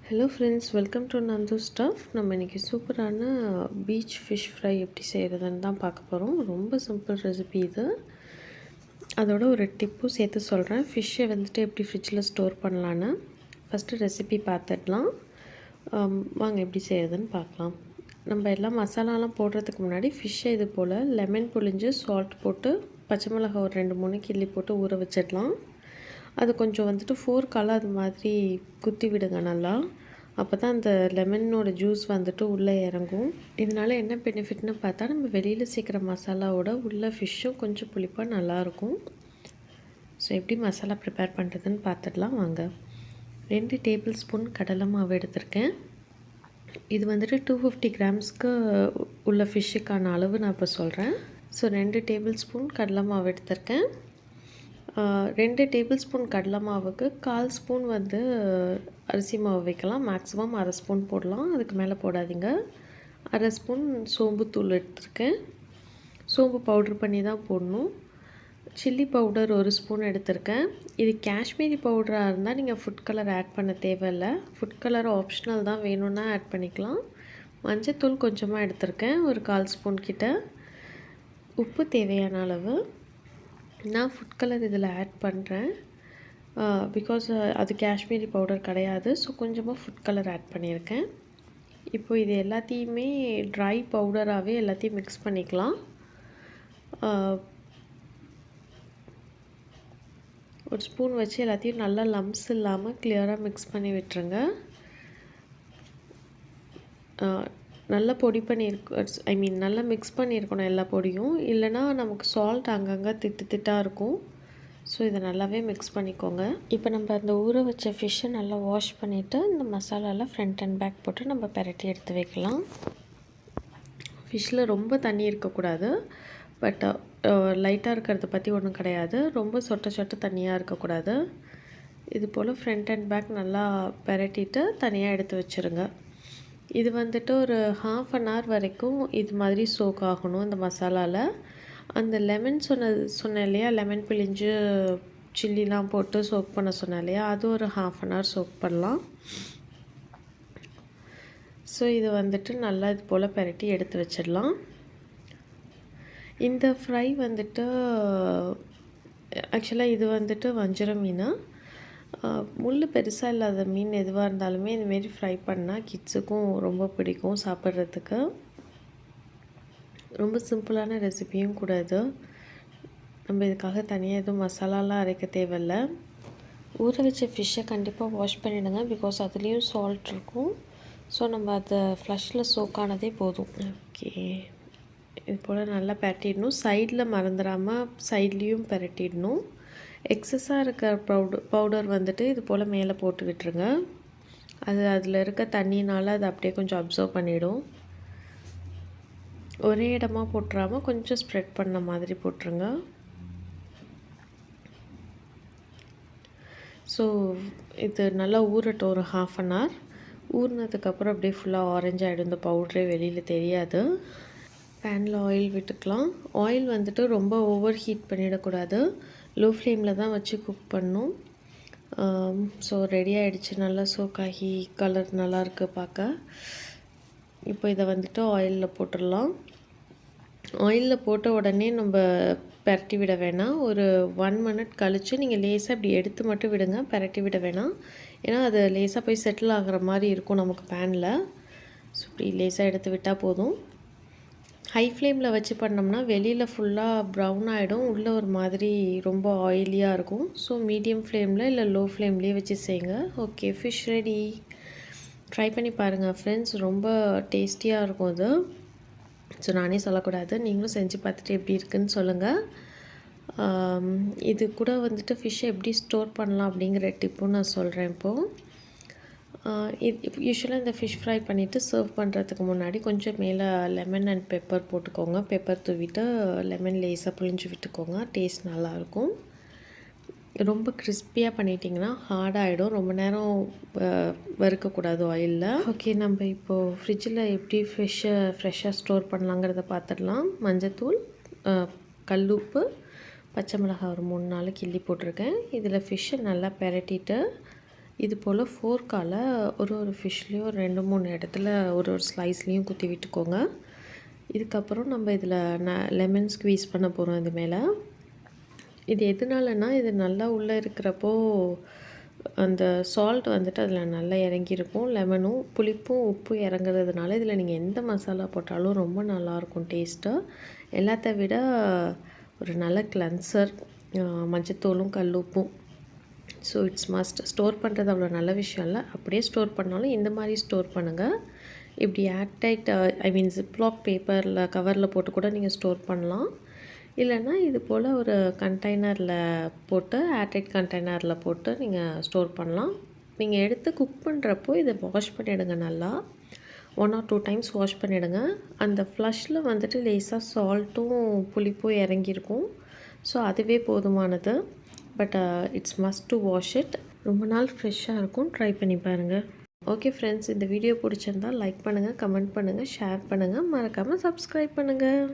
Hello friends, welcome to Nandu stuff. நம்ம இன்றைக்கி சூப்பரான பீச் ஃபிஷ் ஃப்ரை எப்படி செய்கிறதுன்னு தான் பார்க்க போகிறோம். ரொம்ப சிம்பிள் ரெசிபி இது. அதோட ஒரு டிப்பும் சேர்த்து சொல்கிறேன். ஃபிஷ்ஷை வந்துட்டு எப்படி ஃப்ரிட்ஜில் ஸ்டோர் பண்ணலான்னு. ஃபஸ்ட்டு ரெசிபி பார்த்துடலாம். வாங்க எப்படி செய்கிறதுன்னு பார்க்கலாம். நம்ம எல்லாம் மசாலாலாம் போடுறதுக்கு முன்னாடி ஃபிஷ்ஷை இது போல் லெமன் புழிஞ்சு சால்ட் போட்டு பச்சை மிளகாய் ஒரு 2-3 கிள்ளி போட்டு ஊற வச்சிடலாம். அது கொஞ்சம் வந்துட்டு ஃபோர்க்கால் அது மாதிரி குத்தி விடுங்க நல்லா. அப்போ தான் அந்த லெமனோட ஜூஸ் வந்துட்டு உள்ளே இறங்கும். இதனால் என்ன பெனிஃபிட்னு பார்த்தா, நம்ம வெளியில் சேர்க்குற மசாலாவோட உள்ள ஃபிஷ்ஷும் கொஞ்சம் புளிப்பாக நல்லாயிருக்கும். ஸோ எப்படி மசாலா ப்ரிப்பேர் பண்ணுறதுன்னு பார்த்துடலாம் வாங்க. 2 டேபிள் ஸ்பூன் கடலை மாவு எடுத்திருக்கேன். இது வந்துட்டு 250 கிராம்ஸ்க்கு உள்ள ஃபிஷ்ஷுக்கான அளவு நான் இப்போ சொல்கிறேன். ஸோ 2 டேபிள் ஸ்பூன் கடலை மாவு எடுத்திருக்கேன். 2 டேபிள் ஸ்பூன் கடலை மாவுக்கு 1/4 ஸ்பூன் வந்து அரிசி மாவு வைக்கலாம். மேக்ஸிமம் 1/2 ஸ்பூன் போடலாம், அதுக்கு மேலே போடாதீங்க. 1/2 ஸ்பூன் சோம்புத்தூள் எடுத்திருக்கேன். சோம்பு பவுட்ரு பண்ணி தான் போடணும். சில்லி பவுடர் 1 ஸ்பூன் எடுத்திருக்கேன். இது காஷ்மீரி பவுடராக இருந்தால் நீங்கள் ஃபுட் கலர் ஆட் பண்ண தேவையில்லை. ஃபுட் கலர் ஆப்ஷனல் தான், வேணும்னா ஆட் பண்ணிக்கலாம். மஞ்சத்தூள் கொஞ்சமாக எடுத்திருக்கேன், ஒரு 1/4 ஸ்பூன் கிட்ட. உப்பு தேவையான அளவு. நான் ஃபுட் கலர் இதில் ஆட் பண்ணுறேன் பிகாஸ் அது காஷ்மீரி பவுடர் கிடையாது. ஸோ கொஞ்சமாக ஃபுட் கலர் ஆட் பண்ணியிருக்கேன். இப்போ இது எல்லாத்தையுமே ட்ரை பவுடராகவே எல்லாத்தையும் மிக்ஸ் பண்ணிக்கலாம். ஒரு ஸ்பூன் வச்சு எல்லாத்தையும் நல்லா லம்ஸ் இல்லாமல் கிளியராக மிக்ஸ் பண்ணி விட்டுருங்க. நல்லா பொடி பண்ணியிருக்க நல்லா மிக்ஸ் பண்ணியிருக்கணும் எல்லா பொடியும். இல்லைனா நமக்கு சால்ட் அங்கங்கே திட்டாக இருக்கும். ஸோ இதை நல்லாவே மிக்ஸ் பண்ணிக்கோங்க. இப்போ நம்ம அந்த ஊற வச்ச ஃபிஷ்ஷை நல்லா வாஷ் பண்ணிவிட்டு இந்த மசாலாவில் ஃப்ரண்ட் அண்ட் பேக் போட்டு நம்ம பெரட்டி எடுத்து வைக்கலாம். ஃபிஷ்ஷில் ரொம்ப தண்ணி இருக்கக்கூடாது, பட் லைட்டாக இருக்கிறத பற்றி ஒன்றும் கிடையாது. ரொம்ப சொட்ட தண்ணியாக இருக்கக்கூடாது. இது போல் ஃப்ரண்ட் அண்ட் பேக் நல்லா பெரட்டிட்டு தனியாக எடுத்து வச்சுருங்க. இது வந்துட்டு ஒரு 1/2 அன் ஹவர் வரைக்கும் இது மாதிரி சோக் ஆகணும் இந்த மசாலாவில். அந்த லெமன் சொன்னேன் இல்லையா, லெமன் பிழிஞ்சு சில்லிலாம் போட்டு சோக் பண்ண சொன்னேன் இல்லையா, அது ஒரு 1/2 அன் ஹவர் சோக் பண்ணலாம். ஸோ இது வந்துட்டு நல்லா இது போல் பெரட்டி எடுத்து வச்சிடலாம். இந்த ஃப்ரை வந்துட்டு ஆக்சுவலாக இது வந்துட்டு வஞ்சரம் மீன். முள் பெருசாக இல்லாத மீன் எதுவாக இருந்தாலுமே இதுமாரி ஃப்ரை பண்ணால் கிட்ஸுக்கும் ரொம்ப பிடிக்கும் சாப்பிட்றதுக்கு. ரொம்ப சிம்பிளான ரெசிபியும் கூட இது. நம்ம இதுக்காக தனியாக எதுவும் மசாலாலாம் அரைக்க தேவையில்லை. ஊற வச்ச ஃபிஷ்ஷை கண்டிப்பாக வாஷ் பண்ணிவிடுங்க, பிகாஸ் அதுலேயும் சால்ட் இருக்கும். ஸோ நம்ம அதை ஃப்ளஷில் சோக்கானதே போதும். ஓகே, இது போல் நல்லா பெரட்டிடணும். சைடில் மறந்துடாமல் சைட்லேயும் பெரட்டிடணும். எக்ஸஸாக இருக்கிற பவுடர் வந்துட்டு இது போல் மேலே போட்டு விட்டுருங்க. அதில் இருக்க தண்ணினால் அது அப்படியே கொஞ்சம் அப்சர்வ் பண்ணிவிடும். ஒரே இடமா போட்டுறாமல் கொஞ்சம் ஸ்ப்ரெட் பண்ண மாதிரி போட்டுருங்க. ஸோ இது நல்லா ஊறட்டும் ஒரு 1/2 அன் ஹவர். ஊறினதுக்கப்புறம் அப்படியே ஃபுல்லாக ஆரஞ்ச் ஆகிடும். இந்த பவுட்ரே வெளியில் தெரியாது. பேனில் ஆயில் விட்டுக்கலாம். ஆயில் வந்துட்டு ரொம்ப ஓவர் ஹீட் பண்ணிடக்கூடாது. லோ ஃப்ளேமில் தான் வச்சு குக் பண்ணணும். ஸோ ரெடி ஆகிடுச்சு. நல்லா சோக் ஆகி கலர் நல்லாயிருக்கு பார்க்க. இப்போ இதை வந்துட்டு ஆயிலில் போட்டுடலாம். ஆயிலில் போட்ட உடனே நம்ம பெரட்டி விட வேணாம். ஒரு 1 மினிட் கழித்து நீங்கள் லேசாக இப்படி எடுத்து மட்டும் விடுங்க, பெரட்டி விட வேணாம். ஏன்னா அது லேசாக போய் செட்டில் ஆகிற மாதிரி இருக்கும் நமக்கு பேனில். ஸோ இப்படி லேசாக எடுத்து விட்டால் போதும். ஹை ஃப்ளேமில் வச்சு பண்ணோம்னா வெளியில் ஃபுல்லாக ப்ரௌன் ஆகிடும், உள்ளே ஒரு மாதிரி ரொம்ப ஆயிலியாக இருக்கும். ஸோ மீடியம் ஃப்ளேமில் இல்லை லோ ஃப்ளேம்லேயே வச்சு செய்யுங்க. Okay, fish ready. ட்ரை பண்ணி பாருங்கள் ஃப்ரெண்ட்ஸ், ரொம்ப டேஸ்டியாக இருக்கும் இது. ஸோ நானே சொல்லக்கூடாது, நீங்களும் செஞ்சு பார்த்துட்டு எப்படி இருக்குன்னு சொல்லுங்கள். இது கூட வந்துட்டு ஃபிஷ்ஷை எப்படி ஸ்டோர் பண்ணலாம் அப்படிங்கிற டிப்பும் நான் சொல்கிறேன் இப்போது. யூஸ்வலாக இந்த ஃபிஷ் ஃப்ரை பண்ணிவிட்டு சர்வ் பண்ணுறதுக்கு முன்னாடி கொஞ்சம் மேலே லெமன் அண்ட் பெப்பர் போட்டுக்கோங்க. பெப்பர் தூவிட்டு லெமன் லேஸாக புழிஞ்சு விட்டுக்கோங்க. டேஸ்ட் நல்லாயிருக்கும். ரொம்ப கிறிஸ்பியாக பண்ணிட்டிங்கன்னா ஹார்டாகிடும். ரொம்ப நேரம் வறுக்கக்கூடாது ஆயிலில். ஓகே, நம்ம இப்போது ஃப்ரிட்ஜில் எப்படி ஃபிஷ்ஷை ஃப்ரெஷ்ஷாக ஸ்டோர் பண்ணலாங்கிறத பார்த்துடலாம். மஞ்சத்தூள், கல்லுப்பு, பச்சை மிளகாய் ஒரு 3-4 கிள்ளி போட்டிருக்கேன். இதில் ஃபிஷ்ஷை நல்லா பெரட்டிட்டு இது போல் ஃபோர்க்கால் ஒரு ஃபிஷ்லேயும் 2-3 இடத்துல ஒரு ஸ்லைஸ்லேயும் குத்தி விட்டுக்கோங்க. இதுக்கப்புறம் நம்ம இதில் லெமன் ஸ்க்வீஸ் பண்ண போகிறோம் இது மேலே. இது எதனாலனா இது நல்லா உள்ளே இருக்கிறப்போ அந்த சால்ட் வந்துட்டு அதில் நல்லா இறங்கியிருக்கும். லெமனும் புளிப்பும் உப்பும் இறங்குறதுனால இதில் நீங்கள் எந்த மசாலா போட்டாலும் ரொம்ப நல்லாயிருக்கும் டேஸ்ட்டு. எல்லாத்த விட ஒரு நல்ல கிளென்சர், மஞ்சத்தூளும் கல்லுப்பும். So it's must. ஸ்டோர் பண்ணுறது அவ்வளோ நல்ல விஷயம் இல்லை. அப்படியே ஸ்டோர் பண்ணாலும் இந்த மாதிரி ஸ்டோர் பண்ணுங்கள். இப்படி ஏர்டைட் ஜிப்லாக் பேப்பரில் கவரில் போட்டு கூட நீங்கள் ஸ்டோர் பண்ணலாம். இல்லைன்னா இது போல் ஒரு கண்டெய்னரில் போட்டு ஏர்டைட் கண்டெய்னரில் போட்டு நீங்கள் ஸ்டோர் பண்ணலாம். நீங்கள் எடுத்து குக் பண்ணுறப்போ இதை வாஷ் பண்ணிவிடுங்க. நல்லா 1 or 2 டைம்ஸ் வாஷ் பண்ணிவிடுங்க. அந்த ஃப்ளஷில் வந்துட்டு லேசாக சால்ட்டும் புளிப்பும் இறங்கியிருக்கும். ஸோ அதுவே போதுமானது. But it's must to wash it. ரொம்ப நாள் ஃப்ரெஷ்ஷாக இருக்கும். ட்ரை பண்ணி பாருங்கள். ஓகே ஃப்ரெண்ட்ஸ், இந்த வீடியோ பிடிச்சிருந்தால் லைக் பண்ணுங்கள், கமெண்ட் பண்ணுங்கள், ஷேர் பண்ணுங்கள், மறக்காமல் சப்ஸ்கிரைப் பண்ணுங்கள்.